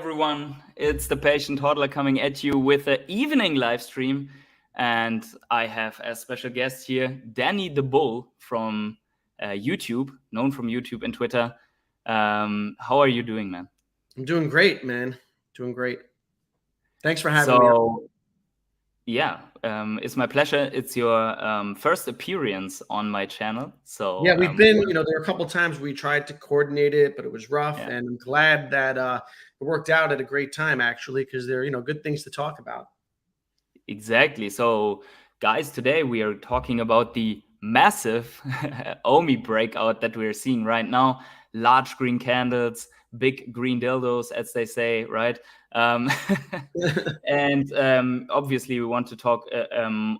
everyone. It's the Patient Hodler coming at you with an evening live stream. And I have as special guest here, Danny the Bull from YouTube, known from YouTube and Twitter. How are you doing, man? I'm doing great, man. Doing great. Thanks for having me. Yeah, it's my pleasure. It's your first appearance on my channel. So yeah, we've been, there were a couple of times we tried to coordinate it, but it was rough. Yeah. And I'm glad that it worked out at a great time, actually, because there are, good things to talk about. Exactly. So, guys, today we are talking about the massive OMI breakout that we're seeing right now. Large green candles, big green dildos, as they say, right? And obviously, we want to talk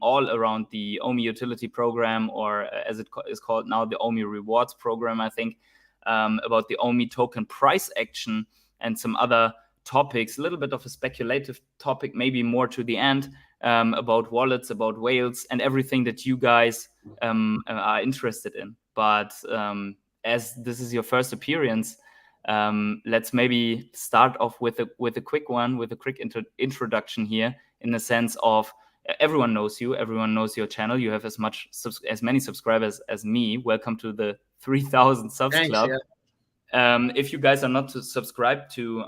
all around the OMI utility program, or as it is called now, the OMI rewards program, I think, about the OMI token price action and some other topics, a little bit of a speculative topic, maybe more to the end, about wallets, about whales, and everything that you guys are interested in. But as this is your first appearance, let's maybe start off with a quick one, with a quick introduction here, in the sense of everyone knows you, everyone knows your channel. You have as many subscribers as me. Welcome to the 3,000 subs Thanks, club. Yeah. If you guys are not subscribed to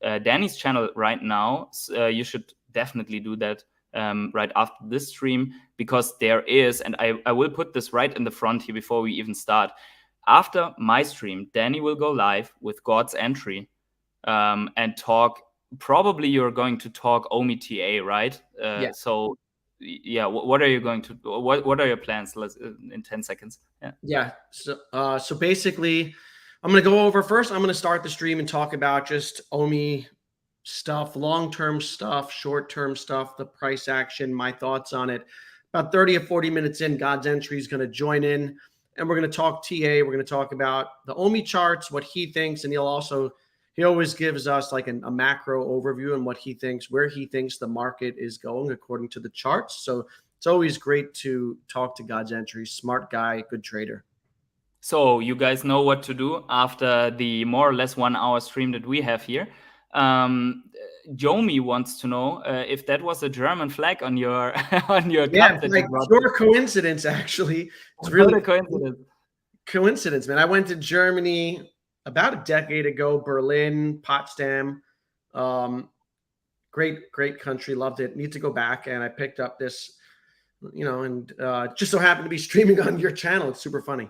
Danny's channel right now, you should definitely do that right after this stream, because there is, and I will put this right in the front here before we even start. After my stream, Danny will go live with God's Entry and talk. Probably you're going to talk OMI TA, right? Yeah. So, yeah, what are you going to? What are your plans? Let's in 10 seconds. Yeah. So basically, I'm going to go over first. I'm going to start the stream and talk about just OMI stuff, long-term stuff, short-term stuff, the price action, my thoughts on it. About 30 or 40 minutes in, God's Entry is going to join in, and we're going to talk TA. We're going to talk about the OMI charts, what he thinks, and he always gives us like a macro overview and what he thinks, where he thinks the market is going according to the charts. So it's always great to talk to God's Entry. Smart guy, good trader. So you guys know what to do after the more or less 1 hour stream that we have here. Jomi wants to know if that was a German flag on your on your cup. Yeah, like pure coincidence, actually. It's really a coincidence, man. I went to Germany about a decade ago, Berlin, Potsdam. Great country, loved it. Need to go back, and I picked up this, and just so happened to be streaming on your channel. It's super funny.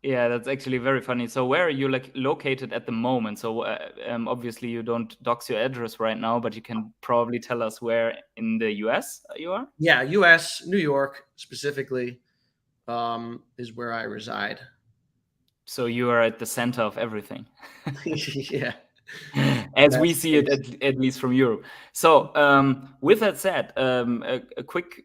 Yeah, that's actually very funny. So where are you located at the moment? So obviously you don't dox your address right now, but you can probably tell us where in the US you are? Yeah, US, New York specifically, is where I reside. So you are at the center of everything. Yeah. As we see it, at least from Europe. So with that said, a quick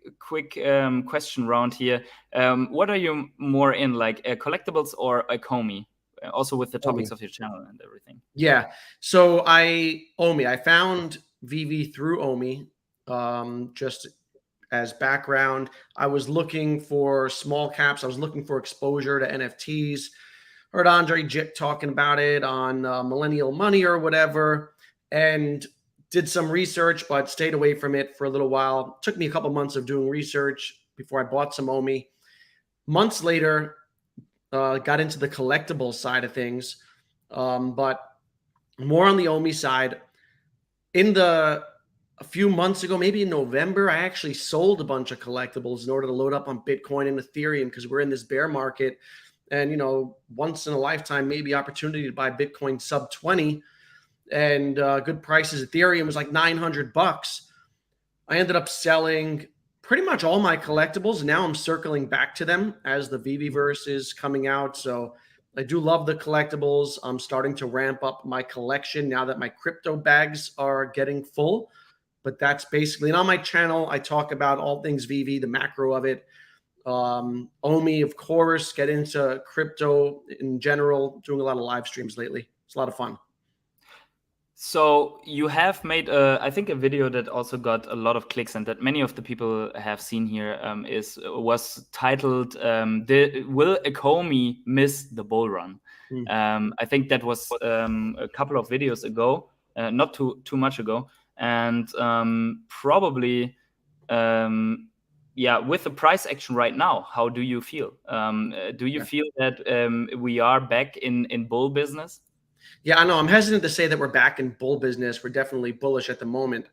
question round here. What are you more in, like collectibles or Ecomi? Also with the topics of your channel and everything. Yeah. So OMI. I found VeVe through OMI. Just as background, I was looking for small caps. I was looking for exposure to NFTs. Heard Andre Jit talking about it on Millennial Money or whatever, and did some research, but stayed away from it for a little while. Took me a couple months of doing research before I bought some OMI. Months later, got into the collectible side of things, but more on the OMI side. A few months ago, maybe in November, I actually sold a bunch of collectibles in order to load up on Bitcoin and Ethereum, because we're in this bear market. And, once in a lifetime, maybe opportunity to buy Bitcoin sub 20 and good prices. Ethereum was like $900. I ended up selling pretty much all my collectibles. Now I'm circling back to them as the VeVeverse is coming out. So I do love the collectibles. I'm starting to ramp up my collection now that my crypto bags are getting full. But that's basically, and on my channel, I talk about all things VeVe, the macro of it. OMI, of course, get into crypto in general, doing a lot of live streams lately. It's a lot of fun. So you have made, I think, a video that also got a lot of clicks and that many of the people have seen here was titled, Will Ecomi Miss the Bull Run? I think that was a couple of videos ago. not too much ago, and probably. Yeah, with the price action right now, how do you feel? Do you feel that we are back in bull business? Yeah, I know. I'm hesitant to say that we're back in bull business. We're definitely bullish at the moment.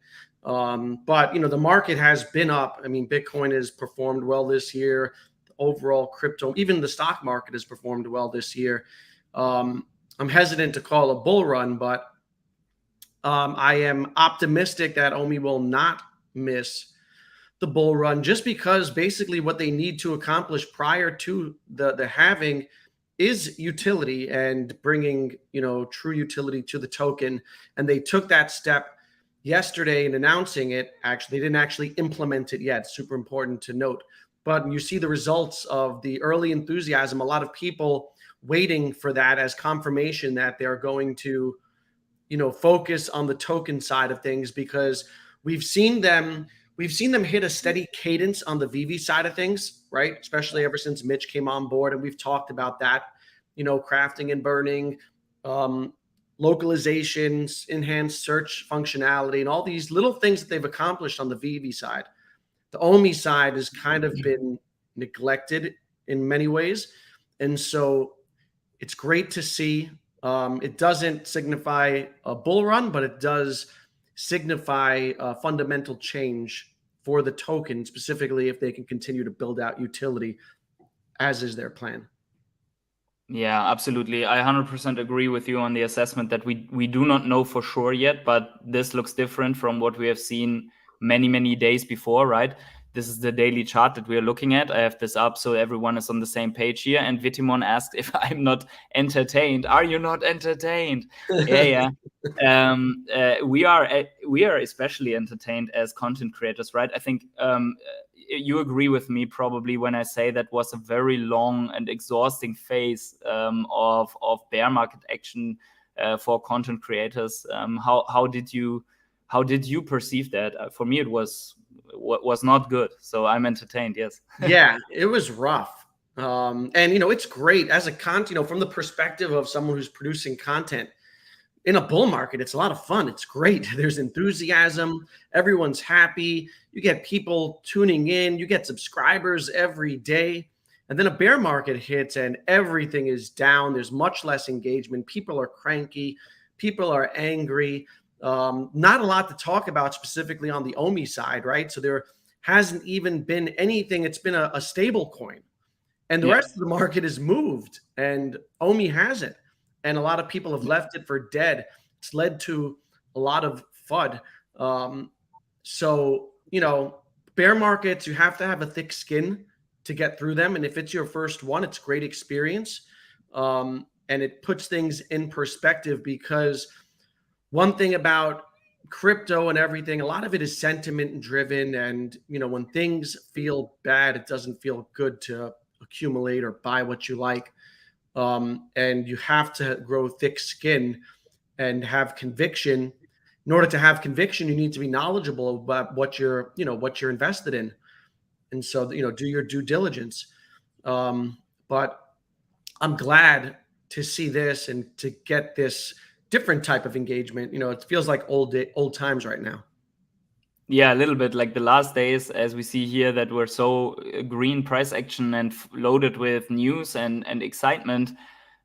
But the market has been up. I mean, Bitcoin has performed well this year. Overall crypto, even the stock market has performed well this year. I'm hesitant to call a bull run, but I am optimistic that OMI will not miss the bull run, just because basically what they need to accomplish prior to the halving is utility and bringing true utility to the token. And they took that step yesterday in announcing it. Actually, they didn't actually implement it yet. Super important to note. But you see the results of the early enthusiasm. A lot of people waiting for that as confirmation that they're going to focus on the token side of things, because we've seen them hit a steady cadence on the VeVe side of things, right? Especially ever since Mitch came on board, and we've talked about that, crafting and burning, localizations, enhanced search functionality, and all these little things that they've accomplished on the VeVe side. The OMI side has kind of been neglected in many ways, and so it's great to see. It doesn't signify a bull run, but it does signify a fundamental change for the token, specifically if they can continue to build out utility, as is their plan. Yeah, absolutely. I 100% agree with you on the assessment that we do not know for sure yet, but this looks different from what we have seen many days before, right? This is the daily chart that we are looking at. I have this up so everyone is on the same page here. And Vitimon asked if I'm not entertained. Are you not entertained? Yeah. We are especially entertained as content creators, right? I think you agree with me probably when I say that was a very long and exhausting phase of bear market action for content creators. How did you perceive that? For me, it was not good. So I'm entertained. Yes. Yeah, it was rough. And it's great as a content, from the perspective of someone who's producing content in a bull market. It's a lot of fun. It's great. There's enthusiasm. Everyone's happy. You get people tuning in. You get subscribers every day. And then a bear market hits and everything is down. There's much less engagement. People are cranky. People are angry. Not a lot to talk about specifically on the OMI side, right? So there hasn't even been anything. It's been a stable coin. And the rest of the market has moved, and OMI hasn't. And a lot of people have left it for dead. It's led to a lot of FUD. So, bear markets, you have to have a thick skin to get through them. And if it's your first one, it's great experience. And it puts things in perspective, because one thing about crypto and everything, a lot of it is sentiment driven. And, when things feel bad, it doesn't feel good to accumulate or buy what you like. And you have to grow thick skin and have conviction. In order to have conviction, you need to be knowledgeable about what you're invested in. And so, do your due diligence. But I'm glad to see this and to get this different type of engagement. It feels like old times right now. Yeah, a little bit like the last days, as we see here, that were so green price action and loaded with news and excitement.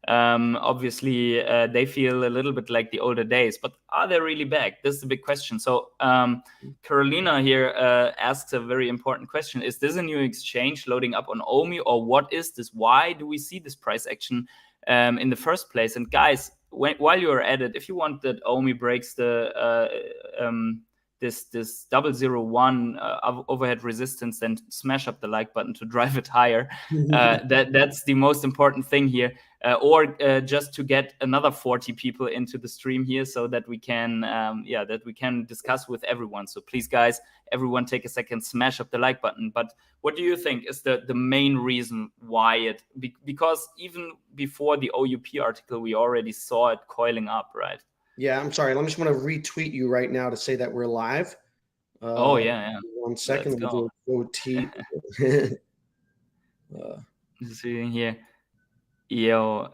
Obviously, they feel a little bit like the older days, but are they really back? This is the big question. So Carolina here asks a very important question. Is this a new exchange loading up on OMI, or what is this? Why do we see this price action in the first place? And guys, while you're at it, if you want that OMI breaks the this 001 overhead resistance, then smash up the like button to drive it higher. That's the most important thing here. Or just to get another 40 people into the stream here, so that we can discuss with everyone. So please, guys, everyone take a second, smash up the like button. But what do you think is the main reason why it? Because even before the OUP article, we already saw it coiling up, right? Yeah, I'm sorry. I just want to retweet you right now to say that we're live. Oh, yeah. 1 second. We'll do a see here. Yo,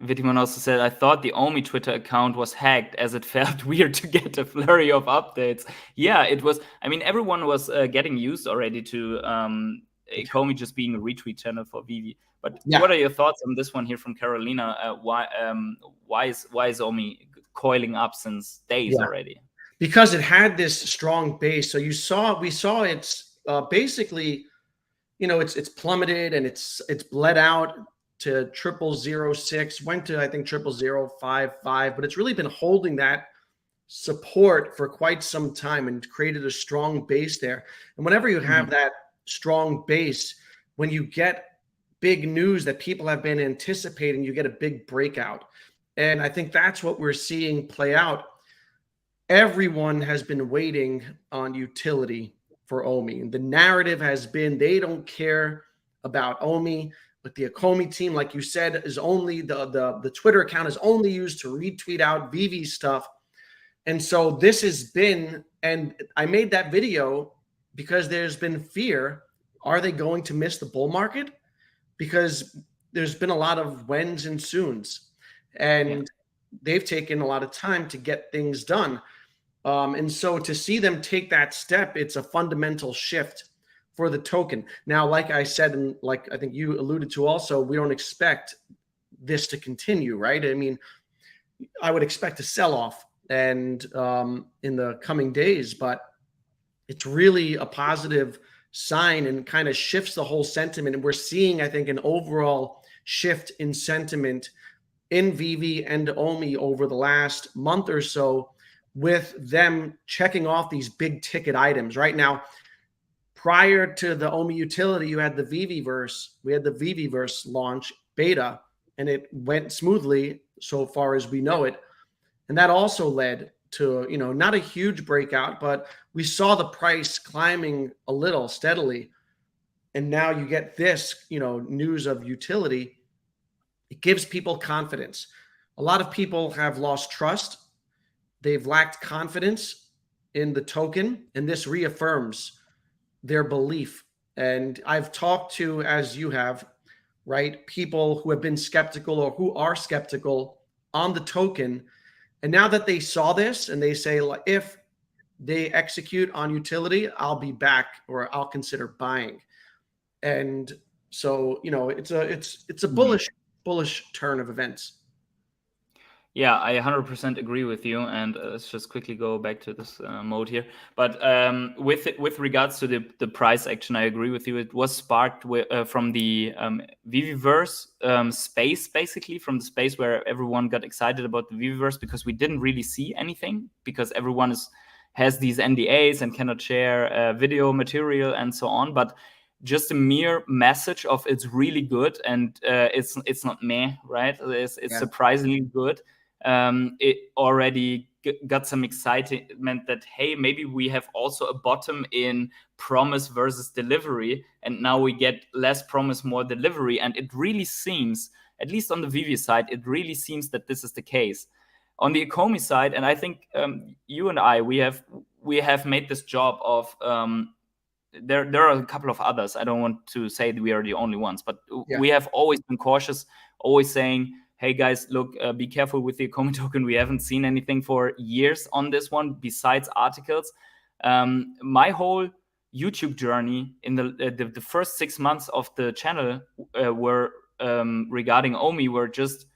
Vitimon also said, I thought the OMI Twitter account was hacked as it felt weird to get a flurry of updates. Yeah, it was. I mean, everyone was getting used already to Ecomi just being a retweet channel for Vivi. But Yeah. what are your thoughts on this one here from Carolina? Why is OMI coiling up since days already? Because it had this strong base. So we saw it's basically, it's plummeted and it's bled out to 0006, went to I think 0055, but it's really been holding that support for quite some time and created a strong base there. And whenever you have that strong base, when you get big news that people have been anticipating, you get a big breakout. And I think that's what we're seeing play out. Everyone has been waiting on utility for OMI. And the narrative has been they don't care about OMI, but the Ecomi team, like you said, is only the Twitter account is only used to retweet out VeVe stuff. And so this has been, and I made that video because there's been fear. Are they going to miss the bull market? Because there's been a lot of whens and soons, and they've taken a lot of time to get things done. And so to see them take that step, it's a fundamental shift for the token. Now, like I said, and like I think you alluded to also, we don't expect this to continue, right? I mean, I would expect a sell-off and in the coming days, but it's really a positive sign and kind of shifts the whole sentiment. And we're seeing, I think, an overall shift in sentiment in VeVe and OMI over the last month or so, with them checking off these big ticket items. Right now, prior to the OMI utility, you had the VeVeverse. We had the VeVeverse launch beta, and it went smoothly so far as we know it. And that also led to, not a huge breakout, but we saw the price climbing a little steadily. And now you get this, news of utility. It gives people confidence. A lot of people have lost trust. They've lacked confidence in the token, and this reaffirms their belief. And I've talked to, as you have, right, people who have been skeptical or who are skeptical on the token. And now that they saw this and they say, like, if they execute on utility, I'll be back or I'll consider buying. And so, it's a bullish turn of events. Yeah, I 100% agree with you. And let's just quickly go back to this mode here. But with regards to the price action, I agree with you. It was sparked from the VeVeverse space, basically, from the space where everyone got excited about the VeVeverse, because we didn't really see anything, because everyone has these NDAs and cannot share video material and so on. But just a mere message of it's really good and it's not meh, right? It's surprisingly good. It already got some excitement that, hey, maybe we have also a bottom in promise versus delivery, and now we get less promise, more delivery. And it really seems, at least on the VeVe side, it really seems that this is the case. On the Ecomi side, and I think you and I, we have made this job of there are a couple of others. I don't want to say that we are the only ones, but we have always been cautious, always saying, hey guys, look, be careful with the Ecomi token. We haven't seen anything for years on this one besides articles. My whole YouTube journey in the first 6 months of the channel were regarding OMI, were just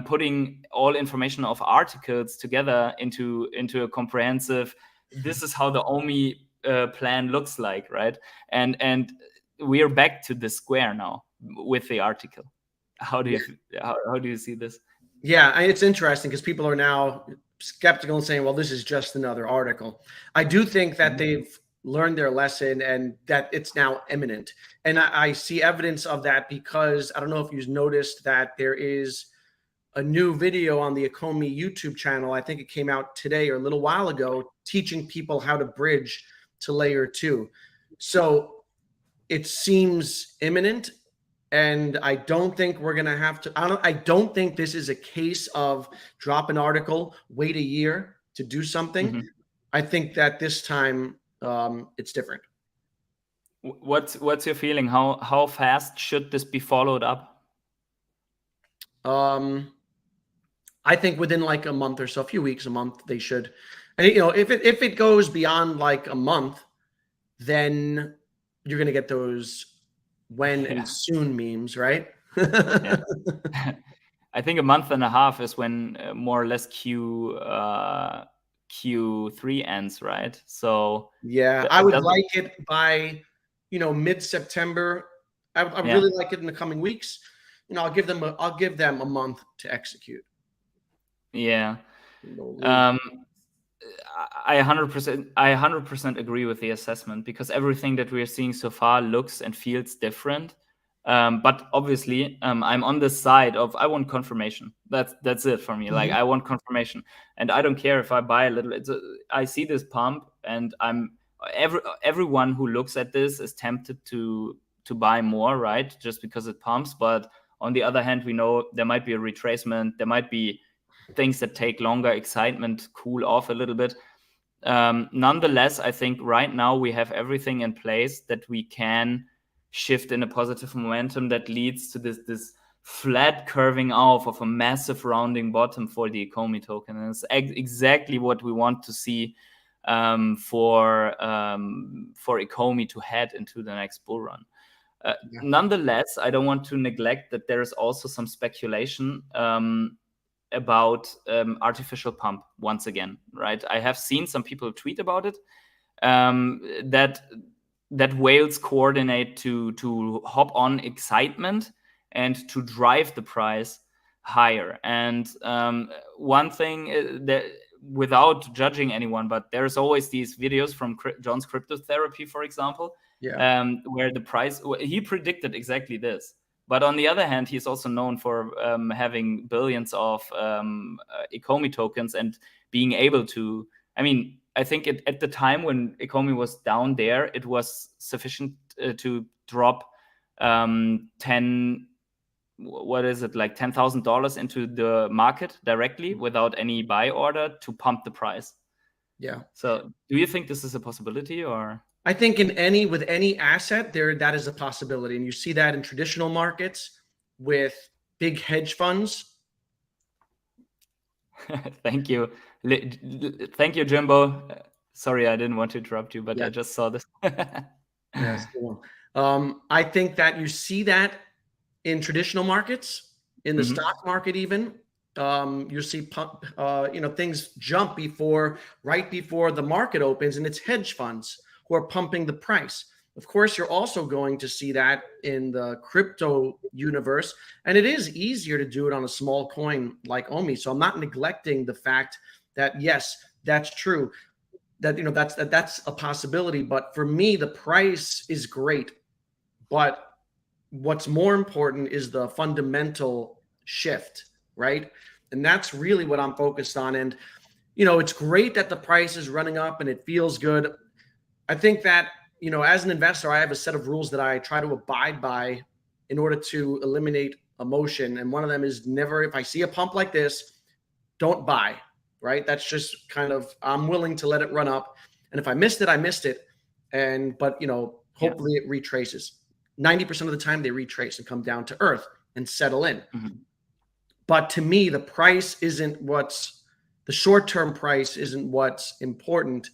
putting all information of articles together into a comprehensive, this is how the OMI plan looks like, right? And we are back to the square now with the article. How do you see this? Yeah, it's interesting because people are now skeptical and saying, well, this is just another article. I do think that they've learned their lesson and that it's now imminent. And I see evidence of that because I don't know if you've noticed that there is a new video on the Ecomi YouTube channel. I think it came out today or a little while ago, teaching people how to bridge to layer 2. So it seems imminent. And I don't think we're going to have to, I don't think this is a case of drop an article, wait a year to do something. I think that this time it's different. What's your feeling? How fast should this be followed up? I think within like a month or so, a few weeks, a month, they should. And you know, if it goes beyond like a month, then you're gonna get those when and Yeah. soon memes, right? Yeah. I think a month and a half is when more or less Q3 ends, right? So Yeah, I would like it by, mid-September. I would yeah. really like it in the coming weeks. I'll give them a month to execute. Yeah. No lead. I 100% agree with the assessment, because everything that we are seeing so far looks and feels different. But obviously, I'm on the side of I want confirmation. That's it for me. Like, I want confirmation, and I don't care if I buy a little. I see this pump, and everyone who looks at this is tempted to buy more, right? Just because it pumps. But on the other hand, we know there might be a retracement. There might be things that take longer, excitement cool off a little bit. Nonetheless, I think right now we have everything in place that we can shift in a positive momentum that leads to this flat curving off of a massive rounding bottom for the Ecomi token. And it's exactly what we want to see for Ecomi to head into the next bull run. Nonetheless, I don't want to neglect that there is also some speculation about artificial pump once again, right? I have seen some people tweet about it, that whales coordinate to hop on excitement and to drive the price higher. And one thing that, without judging anyone, but there's always these videos from John's Cryptotherapy, for example, where the price, he predicted exactly this. But on the other hand, he's also known for having billions of Ecomi tokens and being able to, I mean, I think at the time when Ecomi was down there, it was sufficient to drop $10,000 into the market directly without any buy order to pump the price. Yeah. So do you think this is a possibility, or? I think with any asset there, that is a possibility. And you see that in traditional markets with big hedge funds. Thank you. Thank you, Jimbo. Sorry, I didn't want to interrupt you, but I just saw this. Yes. I think that you see that in traditional markets, in the stock market even. You see things jump right before the market opens, and it's hedge funds who are pumping the price. Of course, you're also going to see that in the crypto universe, and it is easier to do it on a small coin like OMI. So I'm not neglecting the fact that, yes, that's true, that that's a possibility. But for me, the price is great, but what's more important is the fundamental shift, right? And that's really what I'm focused on. And it's great that the price is running up and it feels good. I think that, as an investor, I have a set of rules that I try to abide by in order to eliminate emotion. And one of them is never, if I see a pump like this, don't buy, right? That's just kind of, I'm willing to let it run up. And if I missed it, I missed it. But hopefully it retraces. 90% of the time they retrace and come down to earth and settle in. But to me, the short-term price isn't what's important.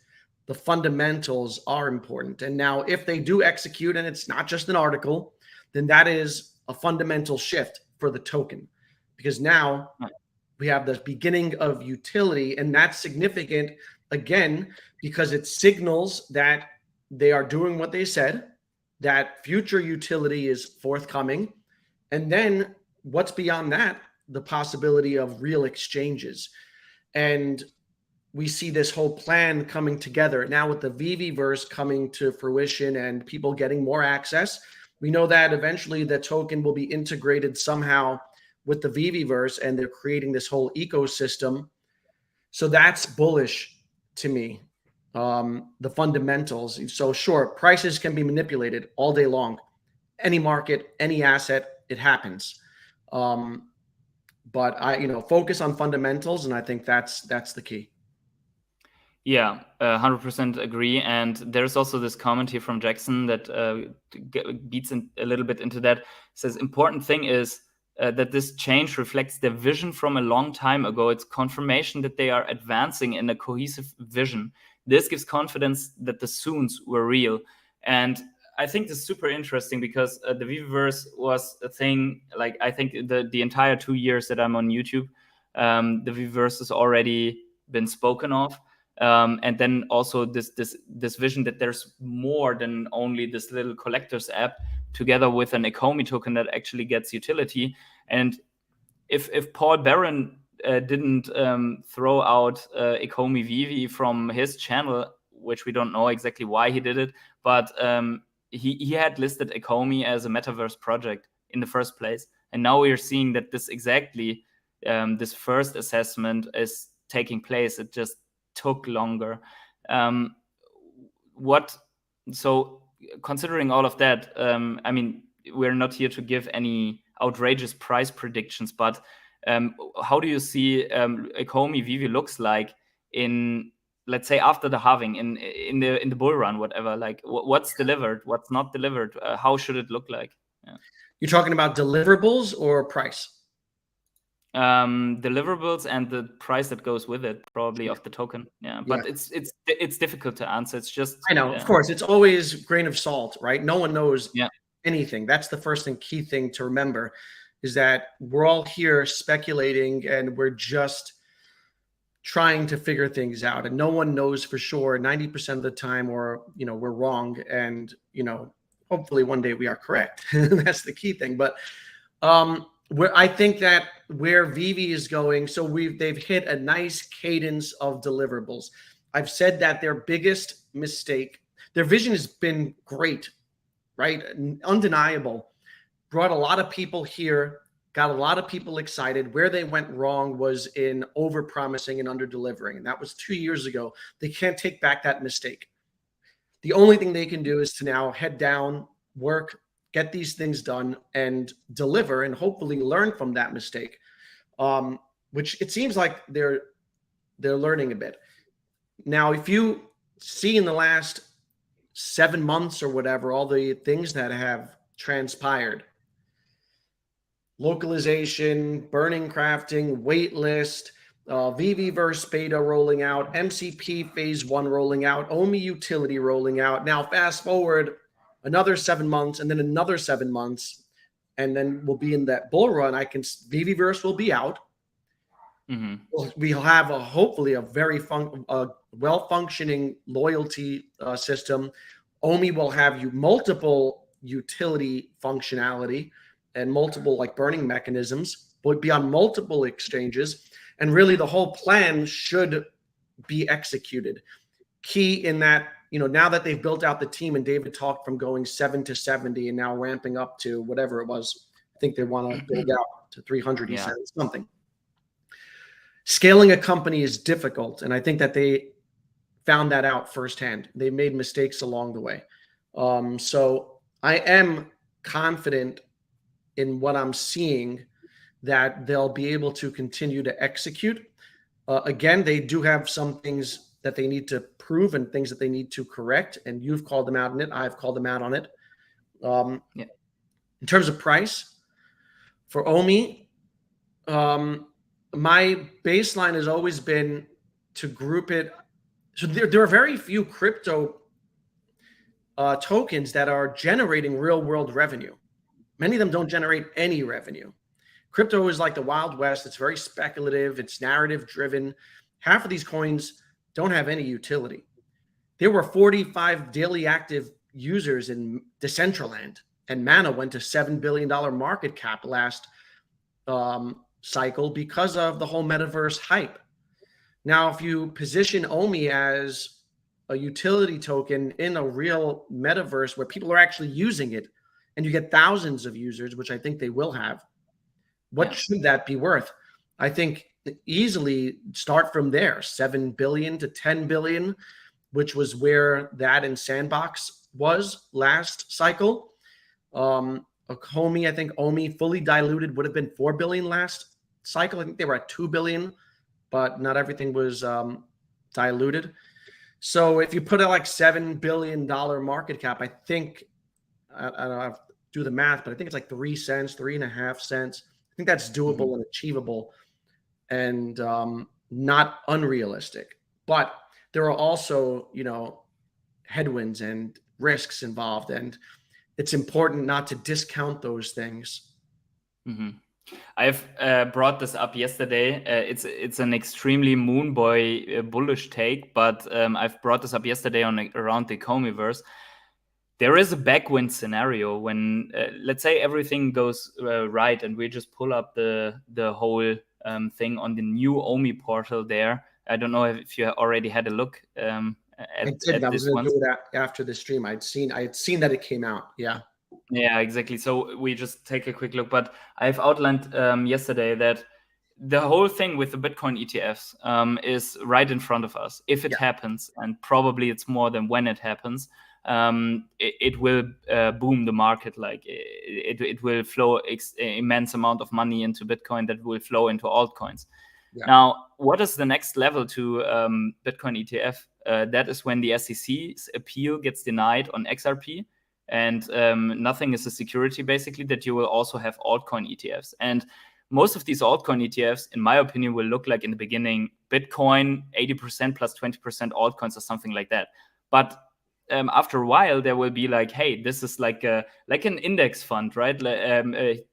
The fundamentals are important. And now if they do execute, and it's not just an article, then that is a fundamental shift for the token, because now we have the beginning of utility, and that's significant again, because it signals that they are doing what they said, that future utility is forthcoming. And then what's beyond that? The possibility of real exchanges. And we see this whole plan coming together now with the VeVeverse coming to fruition and people getting more access. We know that eventually the token will be integrated somehow with the VeVeverse, and they're creating this whole ecosystem. So that's bullish to me. The fundamentals. So sure, prices can be manipulated all day long. Any market, any asset, it happens. But I, focus on fundamentals, and I think that's the key. Yeah, 100% agree. And there's also this comment here from Jackson that beats a little bit into that. It says, important thing is that this change reflects their vision from a long time ago. It's confirmation that they are advancing in a cohesive vision. This gives confidence that the soons were real. And I think this is super interesting because the VeVeverse was a thing, like I think the entire 2 years that I'm on YouTube, the VeVeverse has already been spoken of. And then also this vision that there's more than only this little collector's app, together with an Ecomi token that actually gets utility. And if Paul Barron didn't throw out Ecomi veve from his channel, which we don't know exactly why he did it, but he had listed Ecomi as a metaverse project in the first place. And now we are seeing that this exactly, this first assessment is taking place. It just took longer. So considering all of that, I mean, we're not here to give any outrageous price predictions, but how do you see Ecomi veve looks like in, let's say, after the halving, in the bull run, whatever? Like, what's delivered, what's not delivered? How should it look like? Yeah. You're talking about deliverables or price? Deliverables and the price that goes with it, probably, of the token. Yeah, but it's difficult to answer. It's just, I know, of course, it's always a grain of salt, right? No one knows anything. That's the first and key thing to remember, is that we're all here speculating and we're just trying to figure things out, and no one knows for sure 90% of the time, or we're wrong, and hopefully one day we are correct. That's the key thing. But I think that where veve is going, so they've hit a nice cadence of deliverables. I've said that their biggest mistake, their vision has been great, right? Undeniable. Brought a lot of people here, got a lot of people excited. Where they went wrong was in over-promising and under-delivering. And that was 2 years ago. They can't take back that mistake. The only thing they can do is to now head down, work, get these things done, and deliver, and hopefully learn from that mistake, which it seems like they're learning a bit. Now, if you see in the last 7 months or whatever, all the things that have transpired, localization, burning crafting, waitlist, VeVeverse beta rolling out, MCP phase 1 rolling out, OMI utility rolling out. Now, fast forward another 7 months, and then another 7 months, and then we'll be in that bull run. VeVeverse will be out. We'll have hopefully a very well-functioning loyalty system. OMI will have multiple utility functionality and multiple burning mechanisms. Will be on multiple exchanges, and really the whole plan should be executed. Key in that, now that they've built out the team, and David talked from going 7 to 70 and now ramping up to whatever it was. I think they want to build out to 300, he said, something. Scaling a company is difficult, and I think that they found that out firsthand. They made mistakes along the way. So I am confident in what I'm seeing, that they'll be able to continue to execute. Again, they do have some things that they need to prove and things that they need to correct, and you've called them out on it. I've called them out on it. In terms of price for OMI, my baseline has always been to group it. So there are very few crypto tokens that are generating real world revenue. Many of them don't generate any revenue. Crypto is like the Wild West. It's very speculative. It's narrative driven. Half of these coins don't have any utility. There were 45 daily active users in Decentraland, and Mana went to $7 billion market cap last cycle because of the whole metaverse hype. Now, if you position OMI as a utility token in a real metaverse where people are actually using it, and you get thousands of users, which I think they will have, what should that be worth? I think easily start from there, 7 billion to 10 billion, which was where that in Sandbox was last cycle. Ecomi, I think OMI fully diluted would have been 4 billion last cycle. I think they were at 2 billion, but not everything was diluted. So if you put a $7 billion market cap, I think, I don't know, I have to do the math, but I think it's 3 cents, 3.5 cents. think that's doable and achievable, and not unrealistic. But there are also, headwinds and risks involved, and it's important not to discount those things. I've brought this up yesterday. It's an extremely moon boy bullish take, but I've brought this up yesterday around the Ecomiverse. There is a backwind scenario when, let's say, everything goes right, and we just pull up the whole thing on the new OMI portal there. I don't know if you already had a look at I was this going one. to do it after the stream. I had seen that it came out. Yeah. Yeah, exactly. So we just take a quick look, but I've outlined yesterday that the whole thing with the Bitcoin ETFs is right in front of us. If it happens, and probably it's more than when it happens, it will boom the market. Like it will flow immense amount of money into Bitcoin that will flow into altcoins. Yeah. Now, what is the next level to Bitcoin ETF? That is when the SEC's appeal gets denied on XRP. And nothing is a security, basically, that you will also have altcoin ETFs. And most of these altcoin ETFs, in my opinion, will look like in the beginning Bitcoin 80% plus 20% altcoins or something like that. But after a while, there will be like, hey, this is like an index fund, right?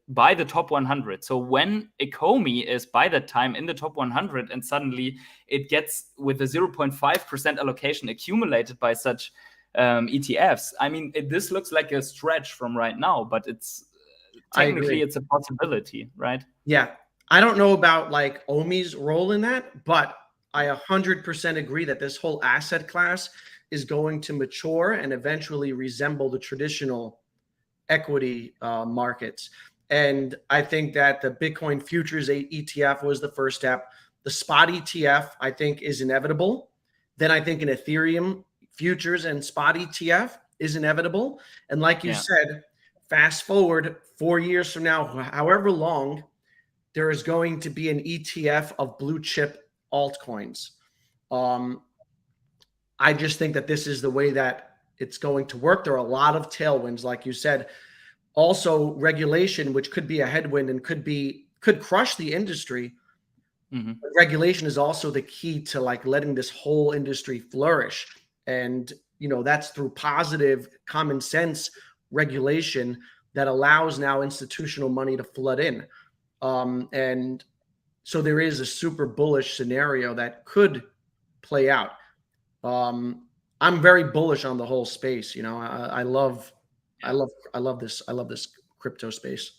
Buy the top 100. So when Ecomi is by that time in the top 100, and suddenly it gets with a 0.5% allocation accumulated by such ETFs. I mean, this looks like a stretch from right now, but it's technically it's a possibility, right? Yeah. I don't know about like OMI's role in that, but I 100% agree that this whole asset class is going to mature and eventually resemble the traditional equity markets. And I think that the Bitcoin futures ETF was the first step. The spot ETF, I think, is inevitable. Then I think an Ethereum futures and spot ETF is inevitable. And like you said, fast forward 4 years from now, however long, there is going to be an ETF of blue chip altcoins. I just think that this is the way that it's going to work. There are a lot of tailwinds, like you said. Also, regulation, which could be a headwind and could crush the industry. Regulation is also the key to like letting this whole industry flourish. And, that's through positive common sense regulation that allows now institutional money to flood in. And so there is a super bullish scenario that could play out. I'm very bullish on the whole space. I love this crypto space.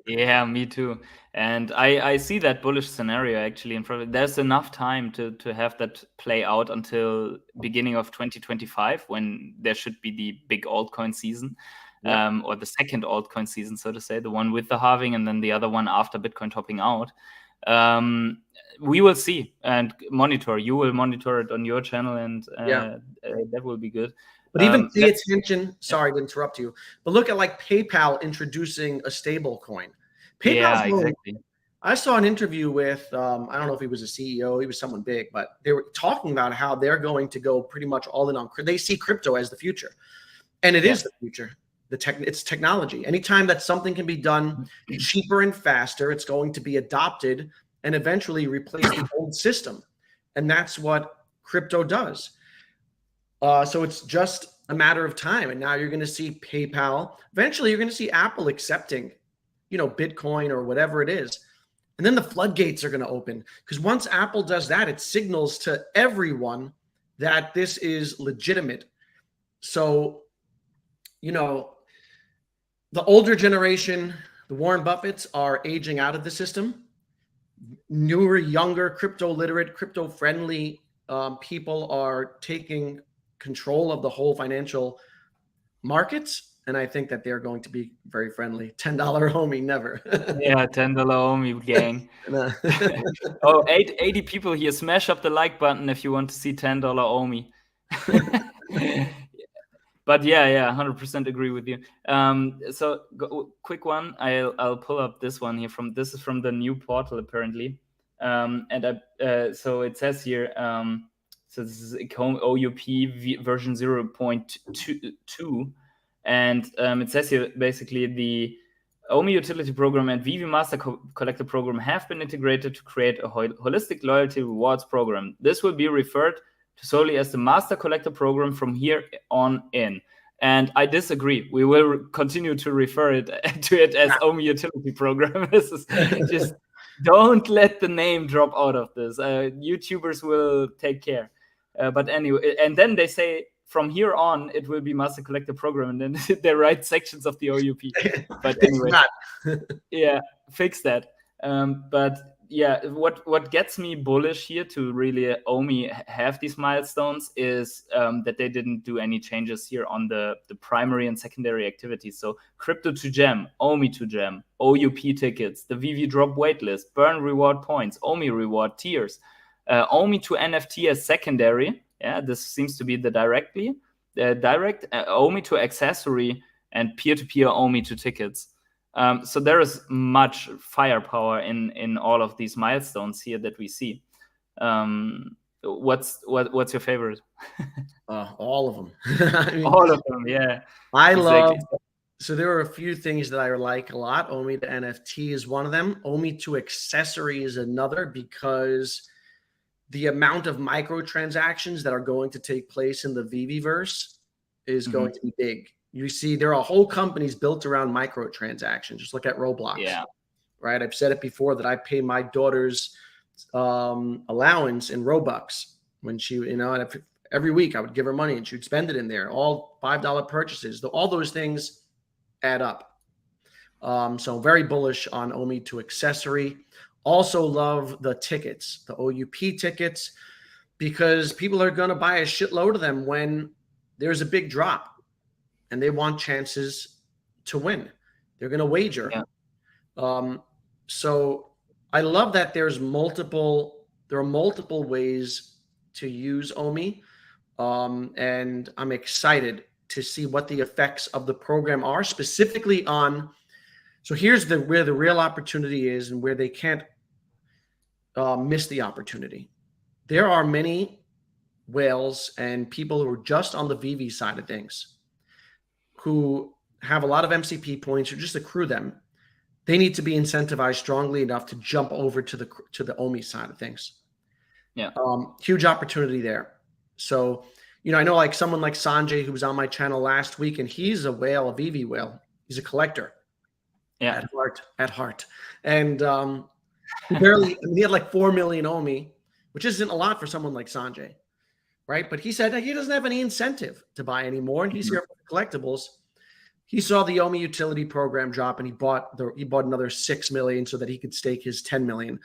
Yeah, me too. And I see that bullish scenario actually in front of it. There's enough time to have that play out until beginning of 2025, when there should be the big altcoin season, or the second altcoin season, so to say, the one with the halving and then the other one after Bitcoin topping out. We will see and monitor. You will monitor it on your channel, and that will be good. But even pay attention. Sorry to interrupt you, but look at like PayPal introducing a stable coin. Exactly. I saw an interview with I don't know if he was a CEO, he was someone big, but they were talking about how they're going to go pretty much all in on. They see crypto as the future, and it is the future. It's technology. Anytime that something can be done cheaper and faster, it's going to be adopted and eventually replace the old system, and that's what crypto does. So it's just a matter of time. And now you're going to see PayPal. Eventually, you're going to see Apple accepting, Bitcoin or whatever it is. And then the floodgates are going to open. Because once Apple does that, it signals to everyone that this is legitimate. So, the older generation, the Warren Buffetts, are aging out of the system. Newer, younger, crypto literate, crypto friendly people are taking control of the whole financial markets, and I think that they're going to be very friendly. $10 OMI, never. Yeah, $10 OMI gang. 80 people here. Smash up the like button if you want to see $10 OMI. But yeah, 100% agree with you. So quick one. I'll pull up this one here this is from the new portal apparently, and so it says here. So this is OUP version 0.2, and it says here basically OMI Utility Program and veve Master Collector Program have been integrated to create a holistic loyalty rewards program. This will be referred to solely as the Master Collector Program from here on in. And I disagree. We will continue to refer to it as OMI Utility Program. This is just don't let the name drop out of this. YouTubers will take care. But anyway, and then they say from here on it will be Master Collector Program, and then they write sections of the OUP. But anyway, yeah, fix that. But yeah, what gets me bullish here to really OMI have these milestones is that they didn't do any changes here on the primary and secondary activities. So crypto to gem, OMI to gem, OUP tickets, the VeVe drop waitlist, burn reward points, OMI reward tiers, OMI to NFT as secondary. Yeah, this seems to be the direct OMI to accessory, and peer-to-peer OMI to tickets. So there is much firepower in all of these milestones here that we see. What's your favorite? All of them. I mean, all of them, yeah. I love. So there are a few things that I like a lot. OMI to NFT is one of them. OMI to accessory is another, because the amount of microtransactions that are going to take place in the VeVeverse is going to be big. You see, there are whole companies built around microtransactions. Just look at Roblox. Yeah. Right. I've said it before that I pay my daughter's allowance in Robux when she, and every week I would give her money and she would spend it in there. All $5 purchases. All those things add up. So very bullish on OMI to accessory. Also love the tickets, the OUP tickets, because people are going to buy a shitload of them when there's a big drop. And they want chances to win. They're going to wager. Yeah. So I love that there are multiple ways to use OMI. And I'm excited to see what the effects of the program are specifically on. So here's where the real opportunity is and where they can't miss the opportunity. There are many whales and people who are just on the VeVe side of things, who have a lot of MCP points or just accrue them. They need to be incentivized strongly enough to jump over to the OMI side of things. Yeah. Huge opportunity there. So, I know like someone like Sanjay, who was on my channel last week, and he's a whale, a VeVe whale. He's a collector. Yeah. At heart. And he had like 4 million OMI, which isn't a lot for someone like Sanjay. Right. But he said he doesn't have any incentive to buy anymore. And he's here for collectibles. He saw the OMI utility program drop and he bought another 6 million so that he could stake his 10 million.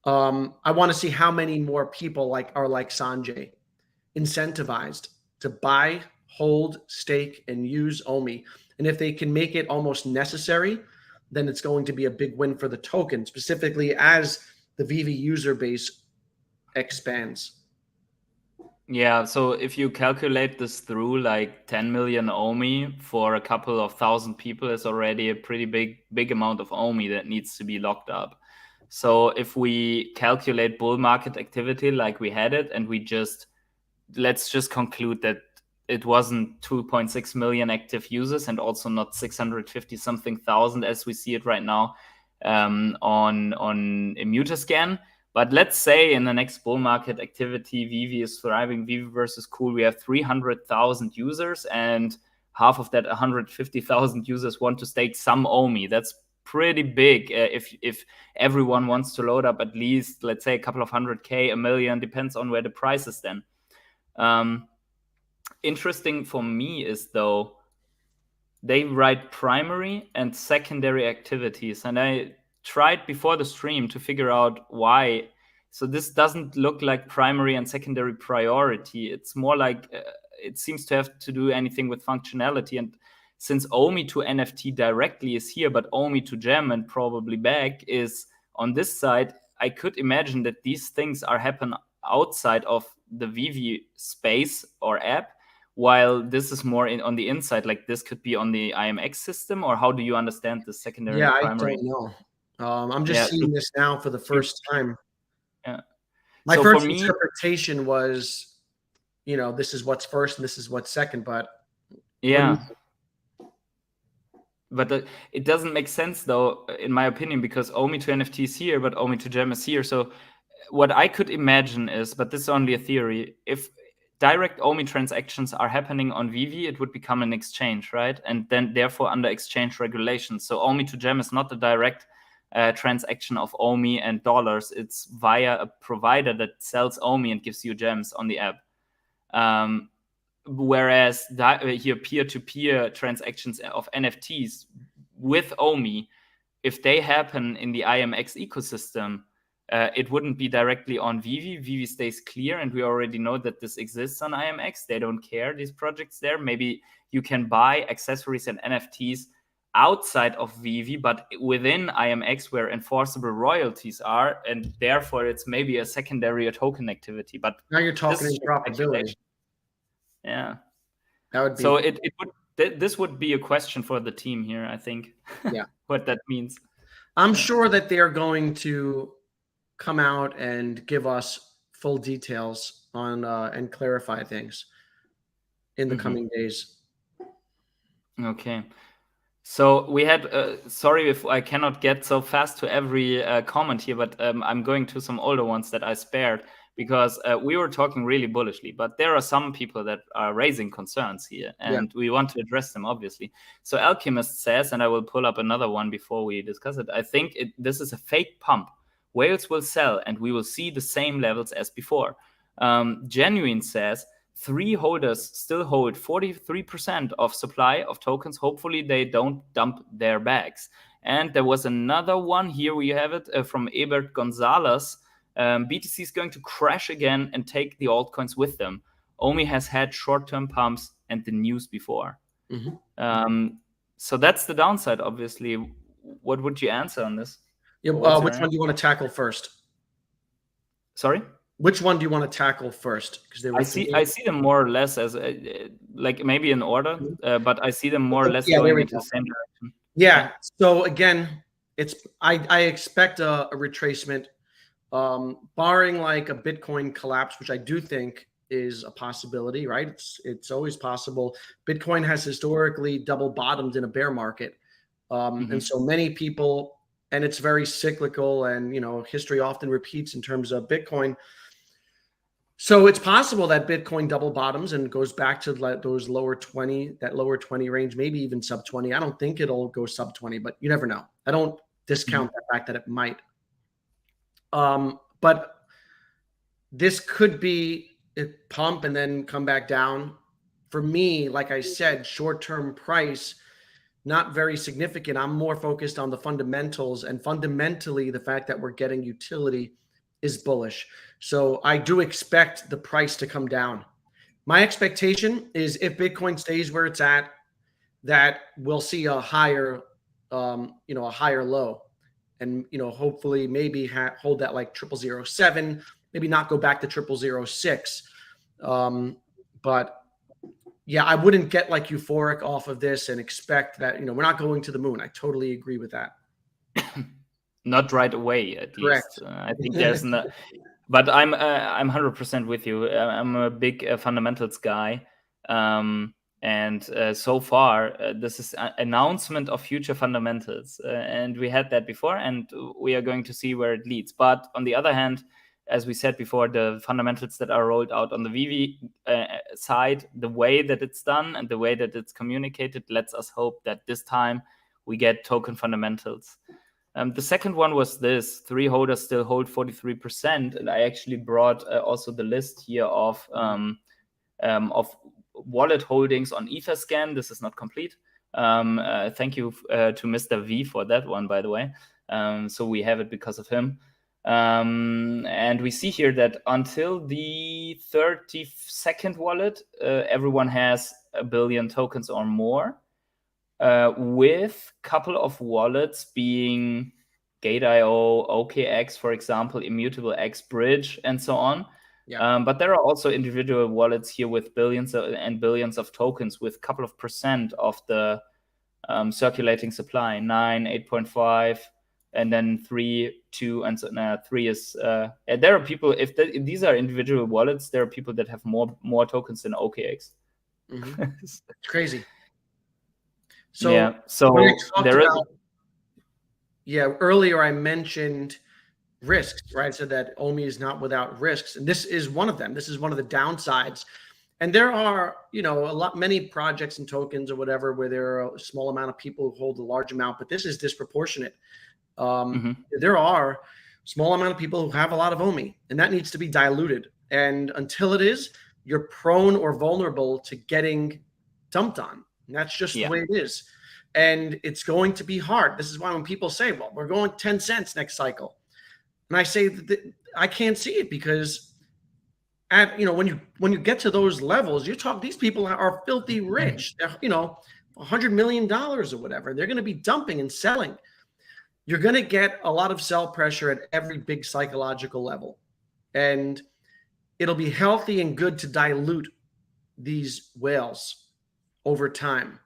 I want to see how many more people are like Sanjay, incentivized to buy, hold, stake, and use OMI. And if they can make it almost necessary, then it's going to be a big win for the token, specifically as the VeVe user base expands. Yeah, so if you calculate this through, like 10 million OMI for a couple of thousand people is already a pretty big amount of OMI that needs to be locked up. So if we calculate bull market activity like we had it, and let's just conclude that it wasn't 2.6 million active users and also not 650 something thousand as we see it right now on Immutascan. But let's say in the next bull market activity, VeVe is thriving, VeVeverse is cool. We have 300,000 users, and half of that 150,000 users want to stake some OMI. That's pretty big. If everyone wants to load up at least, let's say, a couple of 100K, a million, depends on where the price is then. Interesting for me is, though, they write primary and secondary activities, and I tried before the stream to figure out why. So this doesn't look like primary and secondary priority. It's more like it seems to have to do anything with functionality. And since OMI to NFT directly is here, but OMI to gem and probably back is on this side, I could imagine that these things are happen outside of the VeVe space or app, while this is more on the inside. Like this could be on the IMX system, or how do you understand the secondary and primary? I don't know. I'm just seeing this now for the first time. Yeah. My first interpretation was, this is what's first and this is what's second, but yeah. But it doesn't make sense, though, in my opinion, because OMI to NFT is here, but OMI to gem is here. So what I could imagine is, but this is only a theory, if direct OMI transactions are happening on veve, it would become an exchange, right? And then therefore under exchange regulations. So OMI to gem is not a direct transaction of OMI and dollars. It's via a provider that sells OMI and gives you gems on the app. Whereas here peer-to-peer transactions of NFTs with OMI, if they happen in the IMX ecosystem, it wouldn't be directly on veve. Veve stays clear, and we already know that this exists on IMX. They don't care, these projects there. Maybe you can buy accessories and NFTs outside of veve, but within IMX where enforceable royalties are, and therefore it's maybe a secondary token activity. But now you're talking interoperability. Yeah, that would be. So this would be a question for the team here, I think. Yeah, what that means. I'm sure that they're going to come out and give us full details on and clarify things in the coming days. Okay. So we had, sorry if I cannot get so fast to every comment here, but I'm going to some older ones that I spared because we were talking really bullishly, but there are some people that are raising concerns here and we want to address them, obviously. So Alchemist says, and I will pull up another one before we discuss it, I think this is a fake pump. Whales will sell and we will see the same levels as before. Genuine says, 3 holders still hold 43% of supply of tokens. Hopefully they don't dump their bags. And there was another one here. We have it from Ebert Gonzalez. BTC is going to crash again and take the altcoins with them. OMI has had short-term pumps and the news before. So that's the downside, obviously. What would you answer on this? Yeah, which one do you want to tackle first? Sorry? Which one do you want to tackle first? Because I see them more or less as like maybe in order, but I see them more or less going into the same direction. Yeah. So again, I expect a retracement, barring like a Bitcoin collapse, which I do think is a possibility. Right? It's always possible. Bitcoin has historically double bottomed in a bear market, and so many people, and it's very cyclical, and history often repeats in terms of Bitcoin. So it's possible that Bitcoin double bottoms and goes back to those lower 20 range, maybe even sub 20. I don't think it'll go sub 20, but you never know. I don't discount the fact that it might. But this could be a pump and then come back down. For me, like I said, short-term price, not very significant. I'm more focused on the fundamentals, and fundamentally, the fact that we're getting utility is bullish. So I do expect the price to come down. My expectation is if Bitcoin stays where it's at, that we'll see a higher, a higher low, and hopefully maybe hold that like 0007, maybe not go back to 0006. But yeah, I wouldn't get like euphoric off of this and expect that we're not going to the moon. I totally agree with that. Not right away, at Correct. least. I think there's no, but I'm 100% with you. I'm a big fundamentals guy, and so far this is an announcement of future fundamentals, and we had that before, and we are going to see where it leads. But on the other hand, as we said before, the fundamentals that are rolled out on the veve side, the way that it's done and the way that it's communicated, lets us hope that this time we get token fundamentals. The second one was this: 3 holders still hold 43%, and I actually brought also the list here of wallet holdings on Etherscan. This is not complete. Thank you to Mr. V for that one, by the way. So we have it because of him. And we see here that until the 32nd wallet, everyone has 1 billion tokens or more. With a couple of wallets being Gate.io, OKX, for example, Immutable X Bridge, and so on. Yeah. But there are also individual wallets here with billions and billions of tokens with a couple of % of the circulating supply, 9, 8.5, and then 3, 2, and so 3 is. There are people, if these are individual wallets, there are people that have more tokens than OKX. It's crazy. So Yeah. So when I talked there is. about, earlier I mentioned risks, right? I said that OMI is not without risks, and this is one of them. This is one of the downsides. And there are, many projects and tokens or whatever where there are a small amount of people who hold a large amount, but this is disproportionate. There are small amount of people who have a lot of OMI, and that needs to be diluted. And until it is, you're prone or vulnerable to getting dumped on. And that's just the way it is. And it's going to be hard. This is why when people say, well, we're going 10 cents next cycle. And I say that I can't see it because when you get to those levels, these people are filthy rich. They're, $100 million or whatever. They're going to be dumping and selling. You're going to get a lot of sell pressure at every big psychological level. And it'll be healthy and good to dilute these whales over time.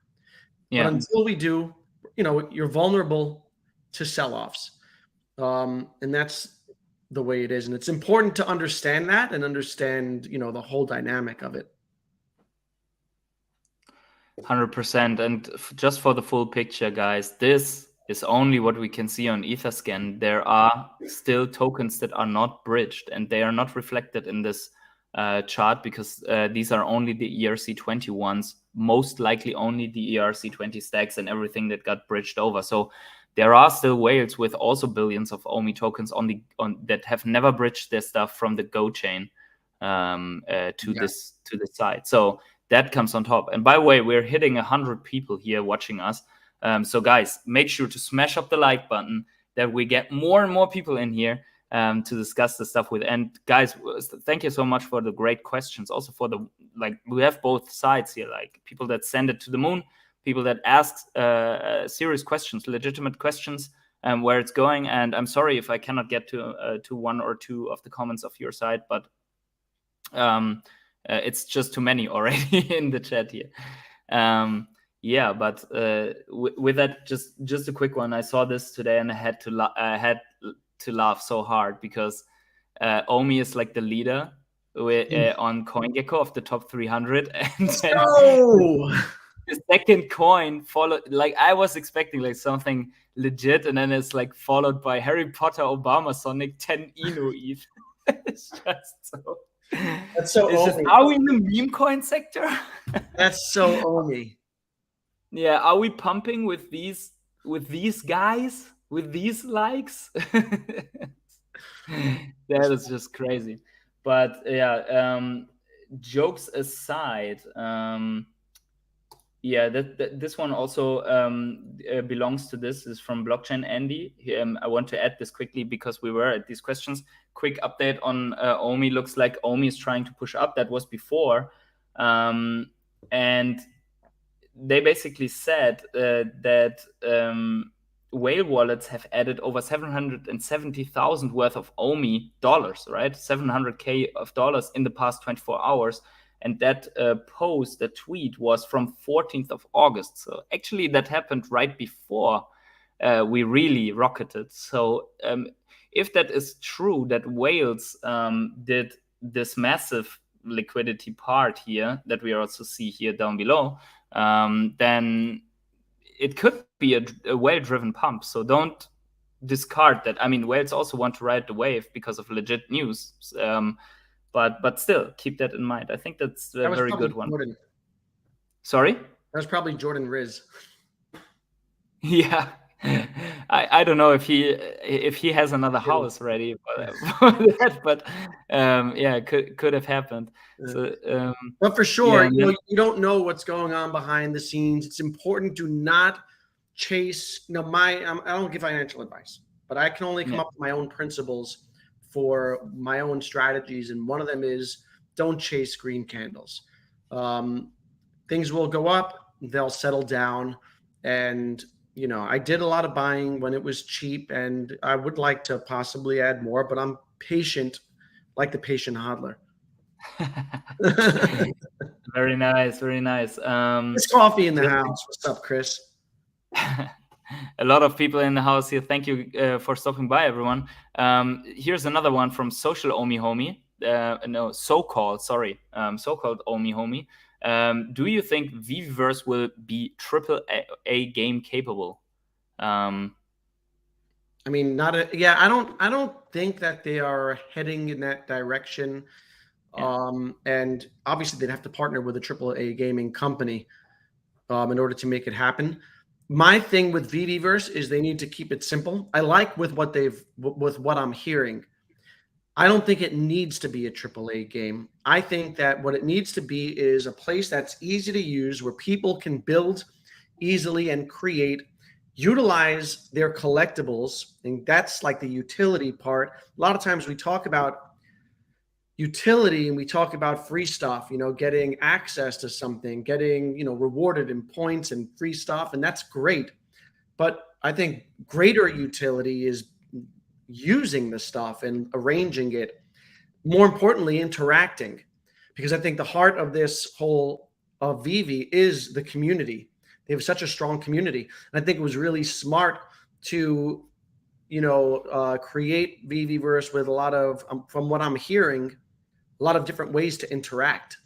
But until we do, you're vulnerable to sell-offs. And that's the way it is. And it's important to understand that and understand, the whole dynamic of it. 100%. And just for the full picture, guys, this is only what we can see on Etherscan. There are still tokens that are not bridged, and they are not reflected in this chart because these are only the ERC20 ones, most likely only the ERC20 stacks and everything that got bridged over. So there are still whales with also billions of OMI tokens on that have never bridged their stuff from the Go chain to this side. So that comes on top. And by the way, we're hitting 100 people here watching us. So guys, make sure to smash up the like button that we get more and more people in here to discuss the stuff with. And guys, thank you so much for the great questions. Also for we have both sides here, like people that send it to the moon, people that ask serious questions, legitimate questions, where it's going. And I'm sorry if I cannot get to one or two of the comments of your side, but it's just too many already in the chat here. But with that, just a quick one. I saw this today and I had to laugh so hard because OMI is like the leader on CoinGecko of the top 300, and then the second coin followed. Like I was expecting like something legit, and then it's like followed by Harry Potter, Obama, Sonic, 10 Inu ETH. It's just so. That's so OMI. Are we in the meme coin sector? That's so OMI. Yeah, are we pumping with these guys, with these likes? That is just crazy. But yeah, jokes aside, this one also belongs to this. Is from Blockchain Andy. I want to add this quickly because we were at these questions. Quick update on OMI. Looks like OMI is trying to push up. That was before. And they basically said that whale wallets have added over 770,000 worth of OMI dollars, right? 700K of dollars in the past 24 hours. And that post, that tweet, was from 14th of August. So actually that happened right before we really rocketed. So if that is true, that whales did this massive liquidity part here that we also see here down below, then it could be a whale-driven pump. So don't discard that. I mean, whales also want to ride the wave because of legit news. But still, keep that in mind. I think that's a very good one. Jordan. Sorry? That was probably Jordan Riz. Yeah. I don't know if he has another house ready for that, but could have happened. So, but for sure, you don't know what's going on behind the scenes. It's important to not chase. I don't give financial advice, but I can only come up with my own principles for my own strategies, and one of them is don't chase green candles. Things will go up, they'll settle down, and I did a lot of buying when it was cheap, and I would like to possibly add more, but I'm patient, like the patient hodler. Very nice, very nice. There's coffee in the house. What's up, Chris? A lot of people in the house here. Thank you for stopping by, everyone. Here's another one from Social OMI Homie. So-called OMI Homie. Do you think VeVeverse will be AAA game capable? I mean, yeah, I don't think that they are heading in that direction. Yeah. And obviously they'd have to partner with a AAA gaming company in order to make it happen. My thing with VeVeverse is they need to keep it simple. I like with what I'm hearing. I don't think it needs to be a AAA game. I think that what it needs to be is a place that's easy to use, where people can build easily and create, utilize their collectibles. And that's like the utility part. A lot of times we talk about utility and we talk about free stuff, getting access to something, getting, rewarded in points and free stuff. And that's great. But I think greater utility is using the stuff and arranging it. More importantly, interacting, because I think the heart of this whole of Veve is the community. They have such a strong community. And I think it was really smart to, create VeVeverse with a lot of, from what I'm hearing, a lot of different ways to interact.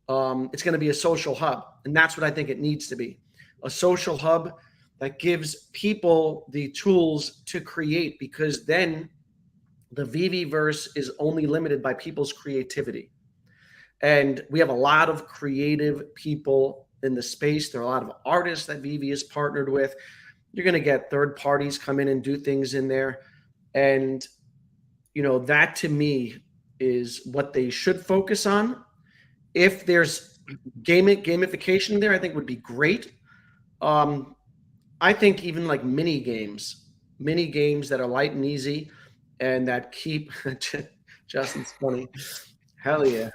It's going to be a social hub, and that's what I think it needs to be. A social hub that gives people the tools to create, because then the VeVeverse is only limited by people's creativity. And we have a lot of creative people in the space. There are a lot of artists that Veve is partnered with. You're going to get third parties come in and do things in there. And, that to me is what they should focus on. If there's gamification there, I think would be great. I think even like mini games that are light and easy and that keep Justin's funny. Hell yeah.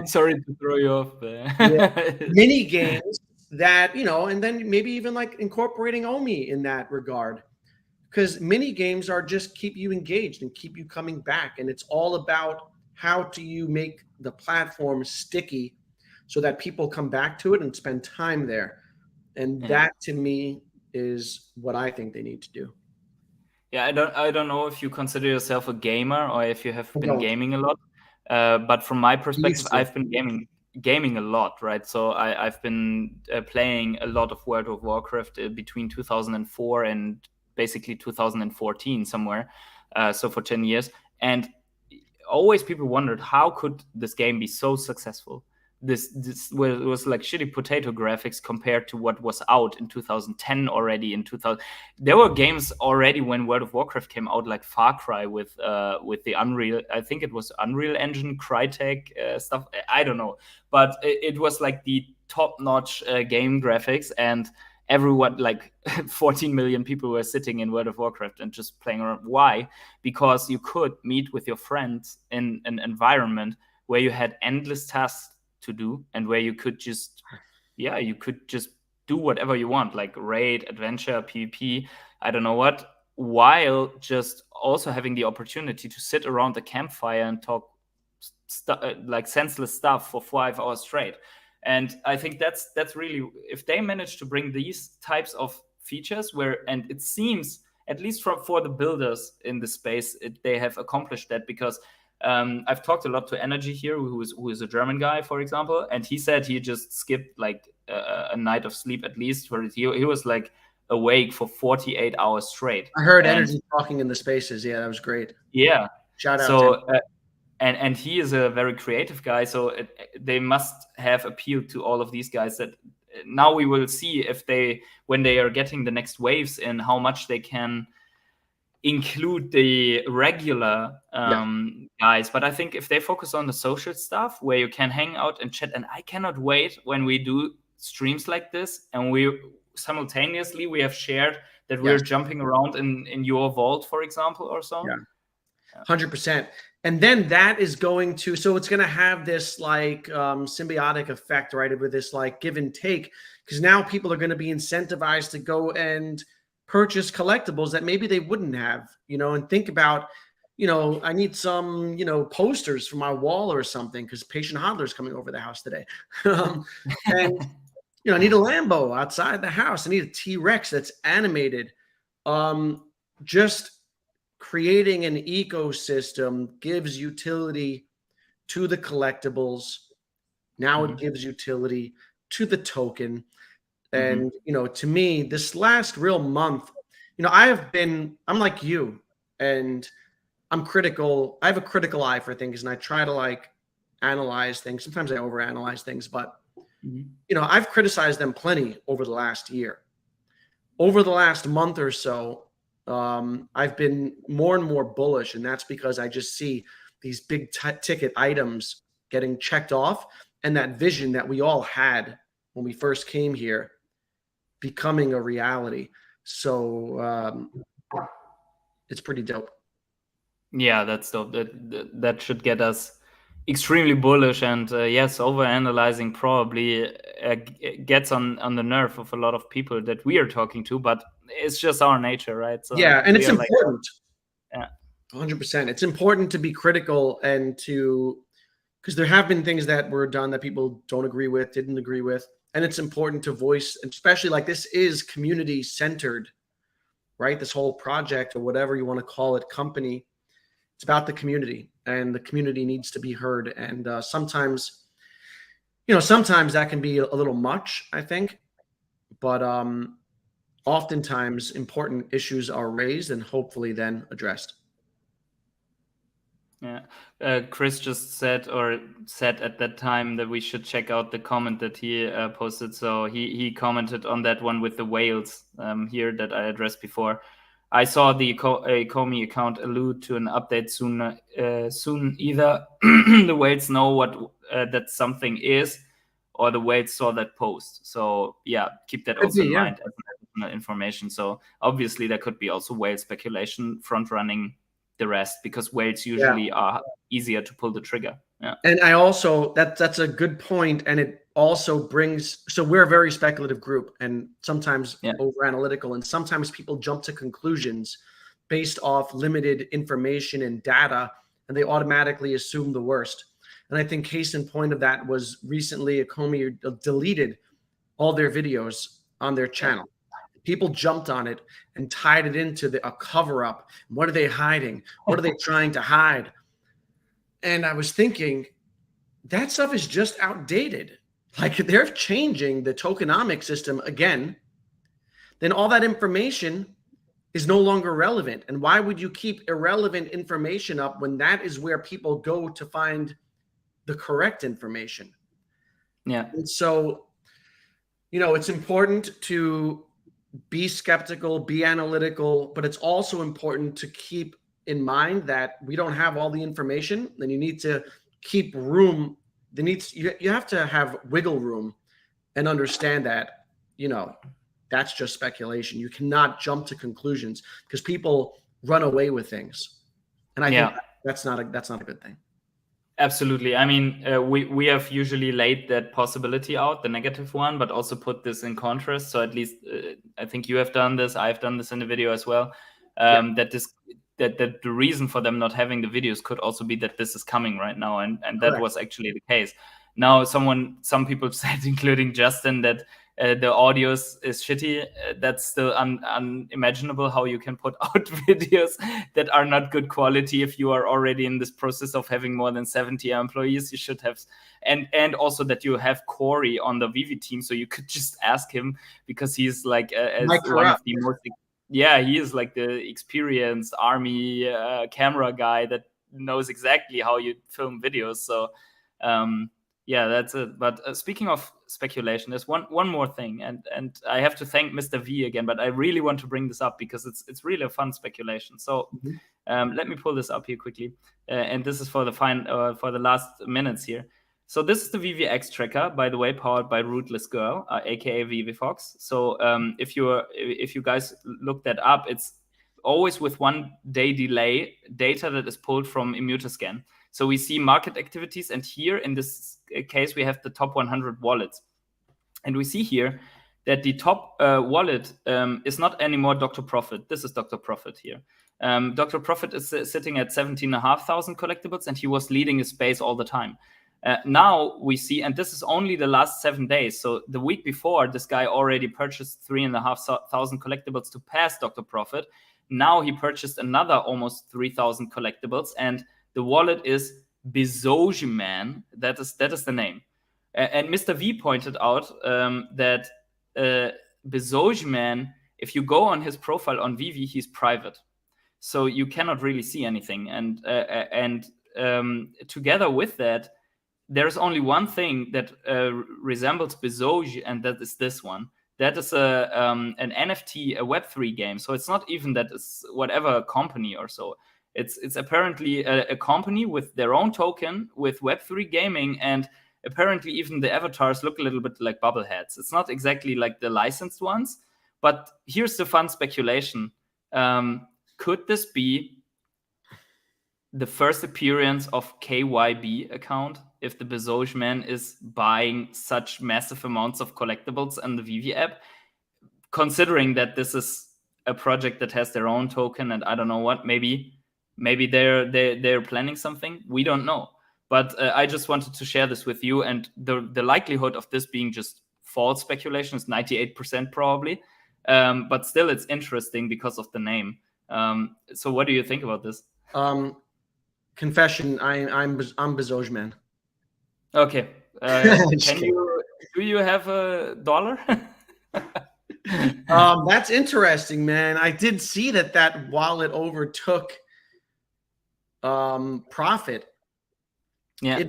Sorry to throw you off there. Yeah. Mini games that, and then maybe even like incorporating OMI in that regard. Because mini games are just keep you engaged and keep you coming back. And it's all about how do you make the platform sticky so that people come back to it and spend time there. And that to me is what I think they need to do. Yeah, I don't know if you consider yourself a gamer or if you have been gaming a lot. But from my perspective, I've been gaming a lot, right? So I've been playing a lot of World of Warcraft between 2004 and basically 2014 somewhere. So for 10 years. And always people wondered, how could this game be so successful? This was like shitty potato graphics compared to what was out in 2010 already. In 2000, there were games already when World of Warcraft came out, like Far Cry with the Unreal. I think it was Unreal Engine, Crytek stuff. I don't know, but it was like the top-notch game graphics, and everyone, like 14 million people, were sitting in World of Warcraft and just playing around. Why? Because you could meet with your friends in an environment where you had endless tasks to do and where you could just do whatever you want, like raid, adventure, PvP, I don't know what, while just also having the opportunity to sit around the campfire and talk like senseless stuff for 5 hours straight. And I think that's really, if they manage to bring these types of features and it seems, at least for the builders in the space, they have accomplished that, because I've talked a lot to Energy here, who is a German guy, for example, and he said he just skipped like a night of sleep at least. He was like awake for 48 hours straight. I heard Energy talking in the spaces. Yeah, that was great. Yeah. Shout out. So, and he is a very creative guy, so they must have appealed to all of these guys. That now we will see if when they are getting the next waves in, how much they can include the regular guys. But I think if they focus on the social stuff where you can hang out and chat, and I cannot wait when we do streams like this and we simultaneously we have shared that we're jumping around in your vault, for example, or so. Yeah, 100%. And then that is going to, so it's going to have this like symbiotic effect, right? With this like give and take, because now people are going to be incentivized to go and purchase collectibles that maybe they wouldn't have, and think about, I need some, posters for my wall or something, because Patient Hodler's coming over the house today. And, I need a Lambo outside the house. I need a T-Rex that's animated. Just creating an ecosystem gives utility to the collectibles. Now it gives utility to the token. And, to me, this last real month, I'm like you, and I'm critical. I have a critical eye for things, and I try to analyze things. Sometimes I overanalyze things, but, I've criticized them plenty over the last year. Over the last month or so, I've been more and more bullish, and that's because I just see these big ticket items getting checked off, and that vision that we all had when we first came here becoming a reality. So it's pretty dope. Yeah, that's dope. That should get us extremely bullish, and yes, overanalyzing probably gets on the nerve of a lot of people that we are talking to, but it's just our nature, right? So yeah, and it's important. Yeah, 100%. It's important to be critical and because there have been things that were done that people didn't agree with, and it's important to voice, especially this is community centered, right? This whole project, or whatever you want to call it, company, it's about the community, and the community needs to be heard. And sometimes that can be a little much, I think, but oftentimes important issues are raised and hopefully then addressed. Yeah, Chris just said at that time that we should check out the comment that he posted. So he commented on that one with the whales here that I addressed before. I saw the Ecomi account allude to an update soon. Either the whales know what that something is, or the whales saw that post. So yeah, keep that also in mind as additional information. So obviously there could be also whale speculation front running the rest, because whales usually are easier to pull the trigger. Yeah. And I also, that's a good point. And it also brings, so we're a very speculative group, and sometimes over analytical, and sometimes people jump to conclusions based off limited information and data, and they automatically assume the worst. And I think case in point of that was recently Ecomi deleted all their videos on their channel. People jumped on it and tied it into a cover up. What are they hiding? What are they trying to hide? And I was thinking, that stuff is just outdated. They're changing the tokenomic system again. Then all that information is no longer relevant. And why would you keep irrelevant information up when that is where people go to find the correct information? Yeah. And so, it's important to be skeptical, be analytical, but it's also important to keep in mind that we don't have all the information. Then you need to keep room. You have to have wiggle room and understand that, that's just speculation. You cannot jump to conclusions because people run away with things. And I think that's not a good thing. Absolutely. I mean, we have usually laid that possibility out, the negative one, but also put this in contrast. So at least I think you have done this. I've done this in the video as well. That the reason for them not having the videos could also be that this is coming right now, and that was actually the case. Now, some people said, including Justin, that the audio is shitty. That's still unimaginable how you can put out videos that are not good quality if you are already in this process of having more than 70 employees. You should have, and also that you have Corey on the veve team, so you could just ask him, because he's as one of the most. Yeah, he is the experienced army camera guy that knows exactly how you film videos. So yeah, that's it. But speaking of speculation, there's one more thing, and I have to thank Mr. V again, but I really want to bring this up because it's really a fun speculation. So let me pull this up here quickly, and this is for the last minutes here. So this is the VVX tracker, by the way, powered by Rootless Girl, aka VeVeVeRse. So if you guys look that up, it's always with 1 day delay data that is pulled from Immutascan. So we see market activities, and here in this case we have the top 100 wallets, and we see here that the top wallet is not anymore Dr. Profit. This is Dr. Profit here. Dr. Profit is sitting at 17,500 collectibles, and he was leading his space all the time. Now we see, and this is only the last 7 days. So the week before, this guy already purchased 3,500 collectibles to pass Dr. Profit. Now he purchased another almost 3,000 collectibles, and the wallet is Bezogeman. That is the name. And Mr. V pointed out that Bezogeman, if you go on his profile on veve, he's private, so you cannot really see anything. And together with that, there's only one thing that resembles Bezoge, and that is this one. That is an NFT, a Web3 game. So it's not even that it's whatever company or so. It's apparently a company with their own token with Web3 gaming, and apparently even the avatars look a little bit like bubbleheads. It's not exactly like the licensed ones, but here's the fun speculation. Could this be the first appearance of KYB account if the Bezogeman is buying such massive amounts of collectibles on the veve app, considering that this is a project that has their own token, and I don't know what, maybe they're planning something. We don't know. But I just wanted to share this with you, and the likelihood of this being just false speculation is 98% probably. But still, it's interesting because of the name. So what do you think about this? Confession, I'm Bezogeman. Okay. Do you have $1? That's interesting, man. I did see that wallet overtook profit. Yeah.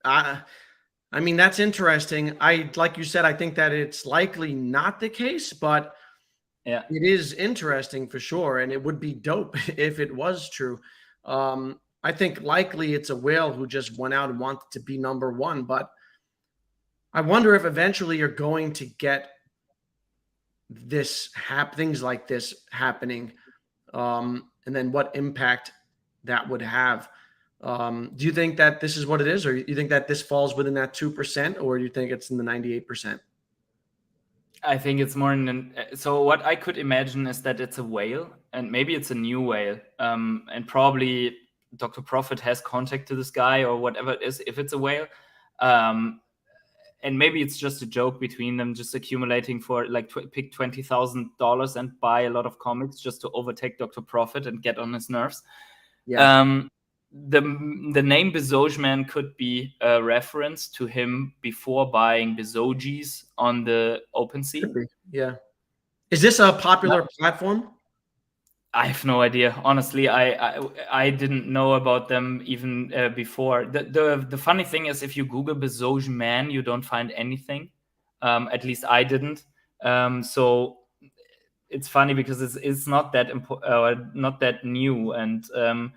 I mean, that's interesting. Like you said, I think that it's likely not the case, but yeah, it is interesting for sure. And it would be dope if it was true. I think likely it's a whale who just went out and wanted to be number one, but I wonder if eventually you're going to get things like this happening. And then what impact that would have. Do you think that this is what it is, or you think that this falls within that 2%, or do you think it's in the 98%? I think it's more so what I could imagine is that it's a whale, and maybe it's a new whale. And probably Dr. Profit has contact to this guy or whatever it is, if it's a whale. And maybe it's just a joke between them, just accumulating for like pick $20,000 and buy a lot of comics just to overtake Dr. Profit and get on his nerves. Yeah. The name Bezogeman could be a reference to him before buying Bezoges on the OpenSea. Yeah. Is this a popular platform? I have no idea. Honestly, I didn't know about them even before. The funny thing is, if you Google Bezogeman, you don't find anything. At least I didn't. So it's funny because it's not that not that new. And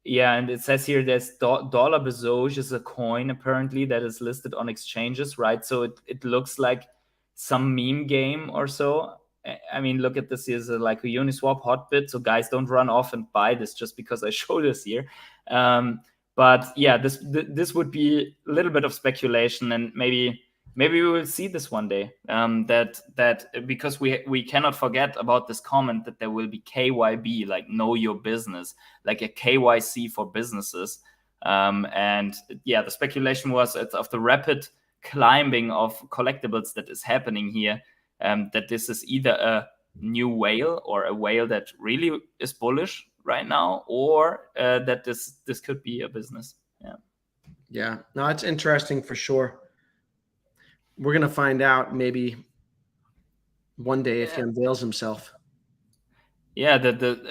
yeah, and it says here there's dollar Bezoge is a coin apparently that is listed on exchanges, right? So it looks like some meme game or so. I mean, look at this. Here's like a Uniswap hotbit. So guys, don't run off and buy this just because I show this here. But yeah, this would be a little bit of speculation, and maybe we will see this one day. That because we cannot forget about this comment that there will be KYB, like know your business, like a KYC for businesses. And yeah, the speculation was of the rapid climbing of collectibles that is happening here. That this is either a new whale or a whale that really is bullish right now, or that this could be a business. Yeah. No, it's interesting for sure. We're gonna find out maybe one day if he unveils himself. Yeah,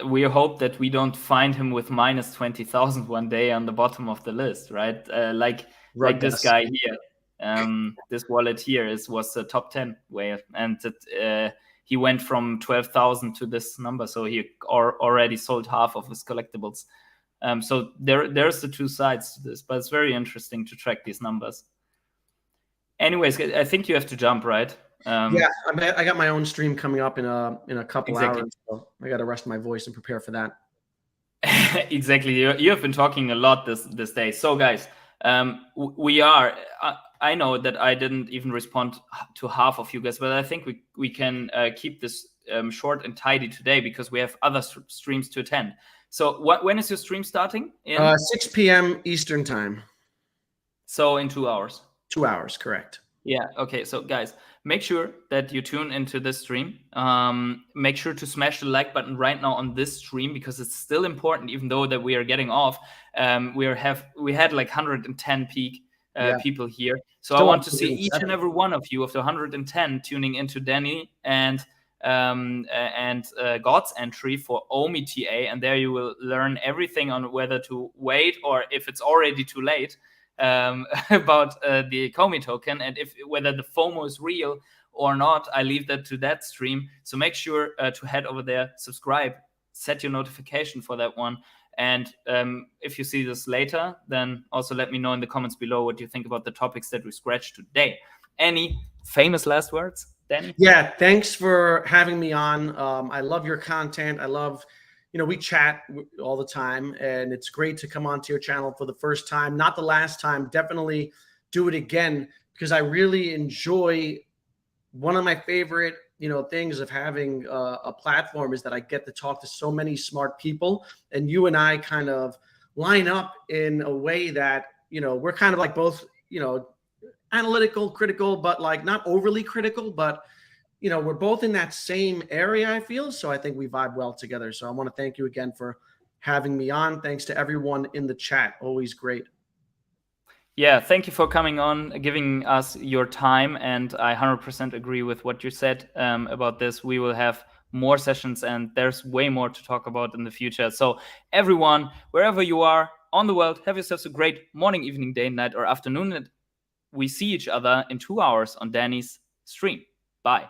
we hope that we don't find him with minus 20,000 one day on the bottom of the list, right? Like this guy here. This wallet here was a top 10 whale, and he went from 12,000 to this number, so he already sold half of his collectibles. So there's the two sides to this, but it's very interesting to track these numbers. Anyways, I think you have to jump, right? Yeah, I got my own stream coming up in a couple hours, so I got to rest my voice and prepare for that. Exactly. You have been talking a lot this day. So guys, we are. I know that I didn't even respond to half of you guys, but I think we can keep this short and tidy today because we have other streams to attend. So when is your stream starting? 6 p.m. Eastern time. So in 2 hours. 2 hours, correct. Yeah. Okay. So guys, make sure that you tune into this stream. Make sure to smash the like button right now on this stream, because it's still important, even though that we are getting off. We had like 110 peak people here. So I Still want at to see each and 107. every one of you of the 110 tuning into Danny and God's entry for OMI TA, and there you will learn everything on whether to wait or if it's already too late. About the Ecomi token, and whether the FOMO is real or not. I leave that to that stream. So make sure to head over there, subscribe, set your notification for that one. And if you see this later, then also let me know in the comments below what you think about the topics that we scratched today. Any famous last words, Danny? Yeah, thanks for having me on. I love your content. I love, we chat all the time, and it's great to come onto your channel for the first time, not the last time. Definitely do it again, because I really enjoy, one of my favorite, things of having a platform is that I get to talk to so many smart people, and you and I kind of line up in a way that, we're kind of like both, analytical, critical, but like not overly critical, but we're both in that same area, I feel. So I think we vibe well together. So I want to thank you again for having me on. Thanks to everyone in the chat. Always great. Yeah, thank you for coming on, giving us your time. And I 100% agree with what you said about this. We will have more sessions, and there's way more to talk about in the future. So everyone, wherever you are on the world, have yourselves a great morning, evening, day, night, or afternoon. And we see each other in 2 hours on Danny's stream. Bye.